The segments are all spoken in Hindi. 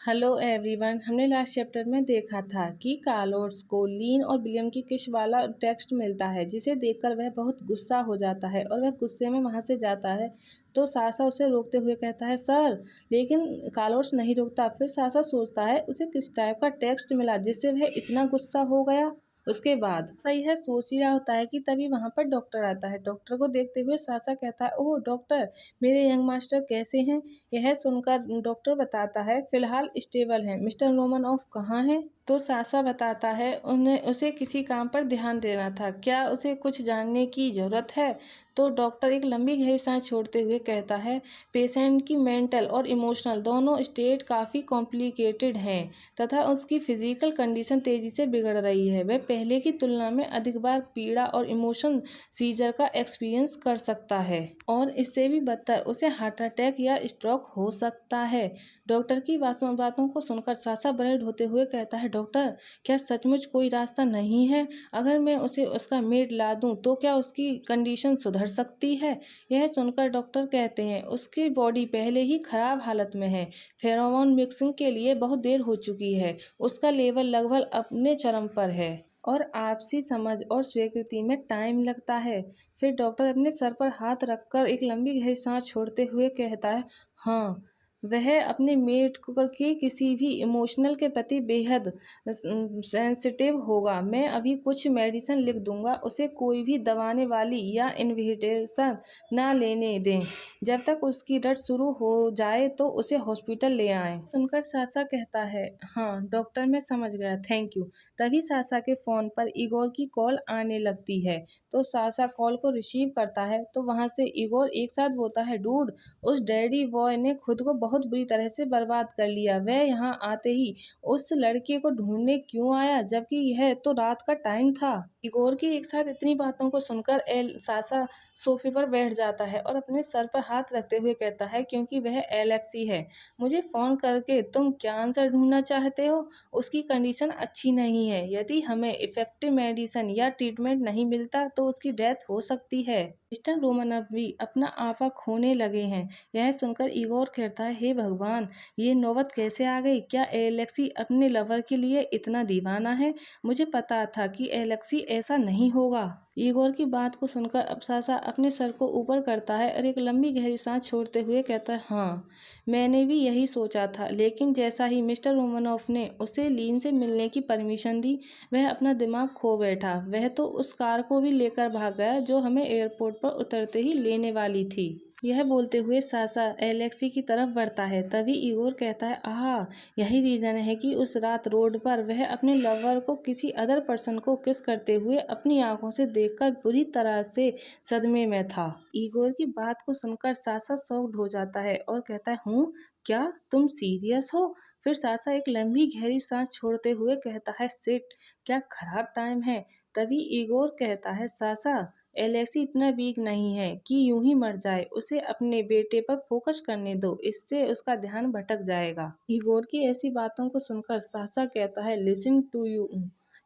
Hello everyone. हमने लास्ट चैप्टर में देखा था कि कार्लोस को लीन और विलियम की किस वाला टेक्स्ट मिलता है, जिसे देखकर वह बहुत गुस्सा हो जाता है और वह गुस्से में वहां से जाता है। तो सासा उसे रोकते हुए कहता है सर, लेकिन कार्लोस नहीं रुकता। फिर सासा सोचता है उसे किस टाइप का टेक्स्ट मिला जिससे वह इतना गुस्सा हो गया। उसके बाद सही है, सोच ही रहा होता है कि तभी वहां पर डॉक्टर आता है। डॉक्टर को देखते हुए सासा कहता है, ओह डॉक्टर, मेरे यंग मास्टर कैसे हैं? यह सुनकर डॉक्टर बताता है, फिलहाल स्टेबल हैं। मिस्टर रोमनॉफ कहाँ हैं? तो सासा बताता है उन्हें उसे किसी काम पर ध्यान देना था। क्या उसे कुछ जानने की जरूरत है? तो डॉक्टर एक लंबी गहरी सांस छोड़ते हुए कहता है, पेशेंट की मेंटल और इमोशनल दोनों स्टेट काफ़ी कॉम्प्लिकेटेड हैं तथा उसकी फिजिकल कंडीशन तेज़ी से बिगड़ रही है। वह पहले की तुलना में अधिक बार पीड़ा और इमोशन सीजर का एक्सपीरियंस कर सकता है और इससे भी बदतर उसे हार्ट अटैक या स्ट्रोक हो सकता है। डॉक्टर की बातों को सुनकर सासा बर्ड होते हुए कहता है, डॉक्टर, क्या सचमुच कोई रास्ता नहीं है? अगर मैं उसे उसका मेड ला दूं तो क्या उसकी कंडीशन सुधर सकती है? यह सुनकर डॉक्टर कहते हैं, उसकी बॉडी पहले ही खराब हालत में है। फेरोमोन मिक्सिंग के लिए बहुत देर हो चुकी है। उसका लेवल लगभग अपने चरम पर है और आपसी समझ और स्वीकृति में टाइम लगता है। फिर डॉक्टर अपने सर पर हाथ रखकर एक लंबी गहरी सांस छोड़ते हुए कहता है, हाँ, वह अपने मेट की किसी भी इमोशनल के प्रति बेहद सेंसिटिव होगा। मैं अभी कुछ मेडिसिन लिख दूंगा, उसे कोई भी दबाने वाली या इन्विटेशन ना लेने दें। जब तक उसकी रट शुरू हो जाए तो उसे हॉस्पिटल ले आएं। सुनकर सासा कहता है, हाँ डॉक्टर, मैं समझ गया, थैंक यू। तभी सासा के फोन पर इगोर की कॉल आने लगती है। तो सासा कॉल को रिसीव करता है तो वहां से इगोर एक साथ बोलता है, डूड, उस डैडी बॉय ने खुद को बहुत बुरी तरह से बर्बाद कर लिया। वह यहाँ आते ही उस लड़के को ढूंढने क्यों आया, जबकि यह तो रात का टाइम था। इगोर की एक साथ इतनी बातों को सुनकर एल सासा सोफे पर बैठ जाता है और अपने सर पर हाथ रखते हुए कहता है, क्योंकि वह एलेक्सी है। मुझे फोन करके तुम क्या आंसर ढूंढना चाहते हो? उसकी कंडीशन अच्छी नहीं है। यदि हमें इफेक्टिव मेडिसिन या ट्रीटमेंट नहीं मिलता तो उसकी डेथ हो सकती है। मिस्टर रोमनॉफ भी अपना आपा खोने लगे हैं। यह सुनकर इगोर कहता है, हे भगवान, ये नौबत कैसे आ गई? क्या एलेक्सी अपने लवर के लिए इतना दीवाना है? मुझे पता था कि एलेक्सी ऐसा नहीं होगा। इगोर की बात को सुनकर अब सासा अपने सर को ऊपर करता है और एक लंबी गहरी सांस छोड़ते हुए कहता है, हाँ, मैंने भी यही सोचा था। लेकिन जैसा ही मिस्टर रोमनॉफ ने उसे लीन से मिलने की परमिशन दी, वह अपना दिमाग खो बैठा। वह तो उस कार को भी लेकर भाग गया जो हमें एयरपोर्ट पर उतरते ही लेने वाली थी। यह बोलते हुए सासा एलेक्सी की तरफ बढ़ता है। तभी इगोर कहता है, आह, यही रीजन है कि उस रात रोड पर वह अपने लवर को किसी अदर पर्सन को किस करते हुए अपनी आंखों से देखकर बुरी तरह से सदमे में था। इगोर की बात को सुनकर सासा शॉक्ड हो जाता है और कहता है, हूँ, क्या तुम सीरियस हो? फिर सासा एक लंबी गहरी सांस छोड़ते हुए कहता है, सिट, क्या खराब टाइम है। तभी इगोर कहता है, सासा, एलेक्सी इतना वीक नहीं है कि यूं ही मर जाए। उसे अपने बेटे पर फोकस करने दो, इससे उसका ध्यान भटक जाएगा। इगोर की ऐसी बातों को सुनकर सासा कहता है, लिसन टू यू,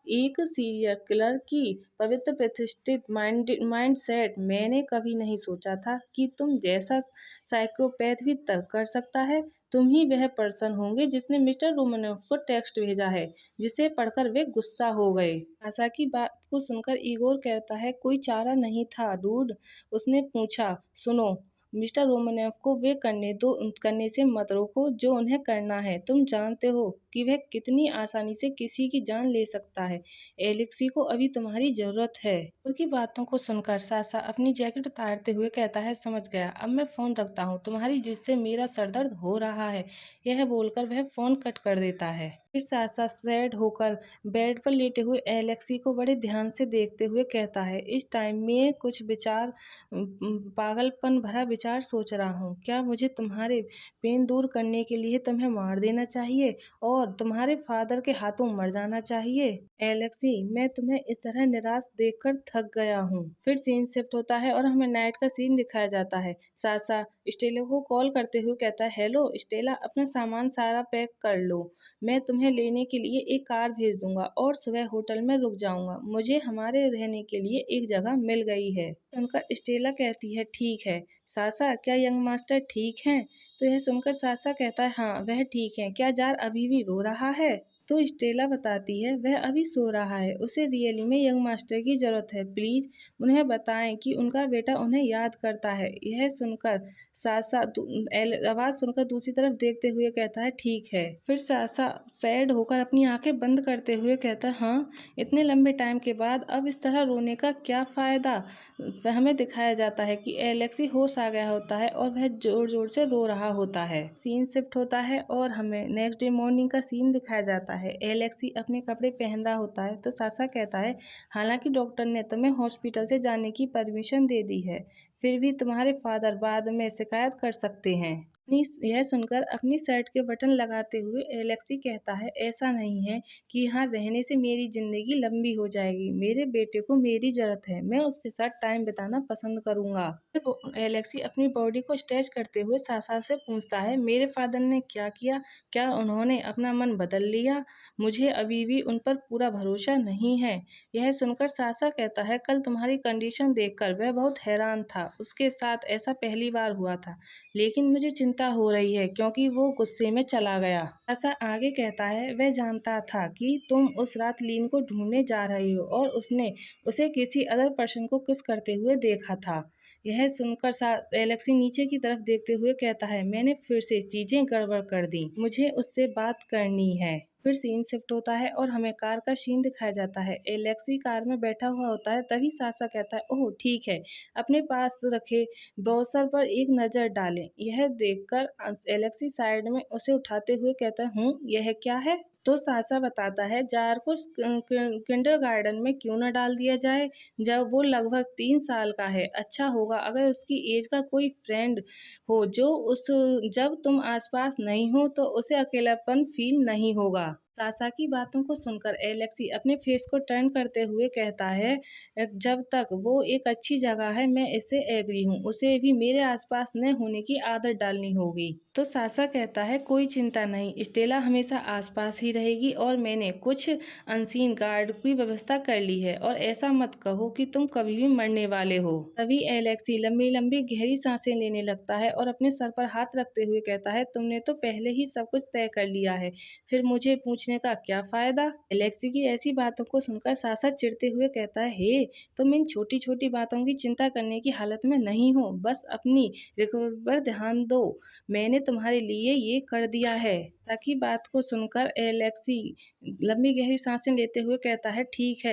एक सीरियल किलर की पवित्र प्रतिष्ठित माइंडसेट। मैंने कभी नहीं सोचा था कि तुम जैसा साइकोपैथ भी तर्क कर सकता है। तुम ही वह पर्सन होंगे जिसने मिस्टर रोमनोफ को टेक्स्ट भेजा है, जिसे पढ़कर वे गुस्सा हो गए। आशा की बात को सुनकर इगोर कहता है, कोई चारा नहीं था डूड। उसने पूछा, सुनो, मिस्टर रोमनोफ को वे करने से मत रोको जो उन्हें करना है। तुम जानते हो कि वह कितनी आसानी से किसी की जान ले सकता है। एलेक्सी को अभी तुम्हारी जरूरत है। उनकी बातों को सुनकर सासा अपनी जैकेट उतारते हुए कहता है, समझ गया, अब मैं फोन रखता हूँ, तुम्हारी जिससे मेरा सरदर्द हो रहा है। यह बोलकर वह फोन कट कर देता है। फिर सासा सैड होकर बेड पर लेटे हुए एलेक्सी को बड़े ध्यान से देखते हुए कहता है, इस टाइम में कुछ विचार, पागलपन भरा विचार सोच रहा हूँ। क्या मुझे तुम्हारे पेन दूर करने के लिए तुम्हें मार देना चाहिए और तुम्हारे फादर के हाथों मर जाना चाहिए? एलेक्सी, मैं तुम्हें इस तरह निराश देखकर थक गया हूँ। फिर सीन शिफ्ट होता है और हमें नाइट का सीन दिखाया जाता है। सासा स्टेला को कॉल करते हुए कहता है, हेलो स्टेला, अपना सामान सारा पैक कर लो। मैं तुम्हें लेने के लिए एक कार भेज दूंगा और सुबह होटल में रुक जाऊंगा। मुझे हमारे रहने के लिए एक जगह मिल गई है। उनका स्टेला कहती है, ठीक है। सासा, क्या यंग मास्टर ठीक हैं? तो यह सुनकर सासा कहता है, हाँ वह ठीक है। क्या जार अभी भी रो रहा है? तो स्टेला बताती है, वह अभी सो रहा है, उसे रियली में यंग मास्टर की ज़रूरत है। प्लीज़ उन्हें बताएं कि उनका बेटा उन्हें याद करता है। यह सुनकर सासा आवाज़ सुनकर दूसरी तरफ देखते हुए कहता है, ठीक है। फिर सासा सैड होकर अपनी आंखें बंद करते हुए कहता है, हाँ इतने लंबे टाइम के बाद अब इस तरह रोने का क्या फ़ायदा। हमें दिखाया जाता है कि एलेक्सी होश आ गया होता है और वह जोर जोर से रो रहा होता है। सीन शिफ्ट होता है और हमें नेक्स्ट डे मॉर्निंग का सीन दिखाया जाता है। एलेक्सी अपने कपड़े पहन रहा होता है तो सासा कहता है, हालांकि डॉक्टर ने तुम्हें हॉस्पिटल से जाने की परमिशन दे दी है, फिर भी तुम्हारे फादर बाद में शिकायत कर सकते हैं। यह सुनकर अपनी शर्ट के बटन लगाते हुए एलेक्सी कहता है, ऐसा नहीं है कि यहाँ रहने से मेरी ज़िंदगी लंबी हो जाएगी। मेरे बेटे को मेरी ज़रूरत है, मैं उसके साथ टाइम बिताना पसंद करूँगा। एलेक्सी अपनी बॉडी को स्ट्रेच करते हुए सासा से पूछता है, मेरे फादर ने क्या किया? क्या उन्होंने अपना मन बदल लिया? मुझे अभी भी उन पर पूरा भरोसा नहीं है। यह सुनकर सासा कहता है, कल तुम्हारी कंडीशन देखकर वह बहुत हैरान था। उसके साथ ऐसा पहली बार हुआ था, लेकिन मुझे चिंता हो रही है क्योंकि वो गुस्से में चला गया। सासा आगे कहता है, वह जानता था कि तुम उस रात लीन को ढूंढने जा रही हो और उसने उसे किसी अदर पर्सन को किस करते हुए देखा था। यह सुनकर एलेक्सी नीचे की तरफ देखते हुए कहता है, मैंने फिर से चीजें गड़बड़ कर दी, मुझे उससे बात करनी है। फिर सीन शिफ्ट होता है और हमें कार का सीन दिखाया जाता है। एलेक्सी कार में बैठा हुआ होता है, तभी सासा कहता है, ओह ठीक है, अपने पास रखे ब्राउज़र पर एक नज़र डालें। यह देखकर एलेक्सी साइड में उसे उठाते हुए कहता है, यह क्या है? तो सासा बताता है, जार को किंडरगार्टन में क्यों न डाल दिया जाए, जब वो लगभग 3 साल का है। अच्छा होगा अगर उसकी एज का कोई फ्रेंड हो जो जब तुम आसपास नहीं हो तो उसे अकेलापन फील नहीं होगा। सासा की बातों को सुनकर एलेक्सी अपने फेस को टर्न करते हुए कहता है, जब तक वो एक अच्छी जगह है मैं इससे एग्री हूँ, उसे भी मेरे आसपास न होने की आदत डालनी होगी। तो सासा कहता है, कोई चिंता नहीं, स्टेला हमेशा आसपास ही रहेगी और मैंने कुछ अनसीन गार्ड की व्यवस्था कर ली है, और ऐसा मत कहो कि तुम कभी भी मरने वाले हो। तभी एलेक्सी लंबी लंबी गहरी सांसें लेने लगता है और अपने सर पर हाथ रखते हुए कहता है, तुमने तो पहले ही सब कुछ तय कर लिया है, फिर मुझे पूछने का क्या फायदा। एलेक्सी की ऐसी बातों को सुनकर सासा चिढ़ते हुए कहता है, हे तुम इन छोटी छोटी बातों की चिंता करने की हालत में नहीं हो, बस अपनी रिकवरी पर ध्यान दो, मैंने तुम्हारे लिए ये कर दिया है। ताकि बात को सुनकर एलेक्सी लंबी गहरी सांसें लेते हुए कहता है, ठीक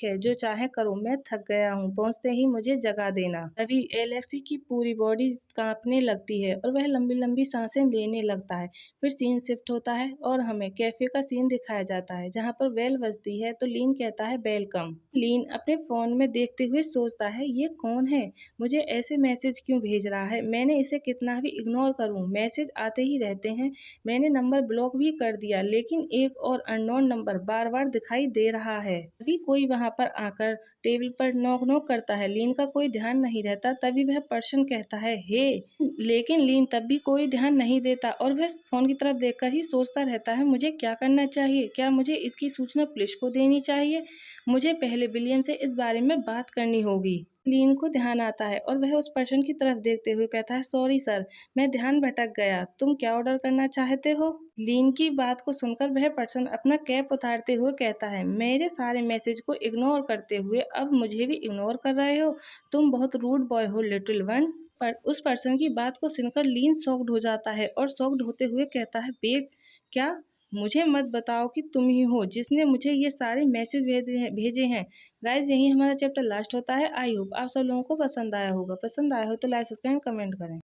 है, जो चाहे करो, मैं थक गया हूँ, पहुँचते ही मुझे जगा देना। तभी एलेक्सी की पूरी बॉडी कांपने लगती है और वह लंबी लंबी सांसें लेने लगता है। फिर सीन शिफ्ट होता है और हमें कैफे का सीन दिखाया जाता है, जहाँ पर बेल बजती है तो लीन कहता है, वेलकम। लीन अपने फोन में देखते हुए सोचता है, ये कौन है, मुझे ऐसे मैसेज क्यों भेज रहा है, मैंने इसे कितना भी इग्नोर करूं मैसेज आते ही रहते हैं, मैंने नंबर ब्लॉक भी कर दिया, लेकिन एक और अननोन नंबर बार बार दिखाई दे रहा है। तभी कोई वहां पर आकर टेबल पर नॉक नॉक करता है, लीन का कोई ध्यान नहीं रहता। तभी वह पर्सन कहता है, हे, लेकिन लीन तब भी कोई ध्यान नहीं देता और वह फोन की तरफ देखकर ही सोचता रहता है, मुझे क्या करना चाहिए, क्या मुझे इसकी सूचना पुलिस को देनी चाहिए, मुझे पहले विलियम से इस बारे में बात करनी होगी। लीन को ध्यान आता है और वह उस पर्सन की तरफ देखते हुए कहता है, सॉरी सर, मैं ध्यान भटक गया, तुम क्या ऑर्डर करना चाहते हो। लीन की बात को सुनकर वह पर्सन अपना कैप उतारते हुए कहता है, मेरे सारे मैसेज को इग्नोर करते हुए अब मुझे भी इग्नोर कर रहे हो, तुम बहुत रूड बॉय हो लिटिल वन। पर उस पर्सन की बात को सुनकर लीन शॉक्ड हो जाता है और शॉक्ड होते हुए कहता है, वेट, क्या, मुझे मत बताओ कि तुम ही हो जिसने मुझे ये सारे मैसेज भेजे हैं। गाइज यही हमारा चैप्टर लास्ट होता है। आई होप आप सब लोगों को पसंद आया होगा। पसंद आया हो तो लाइक सब्सक्राइब कमेंट करें।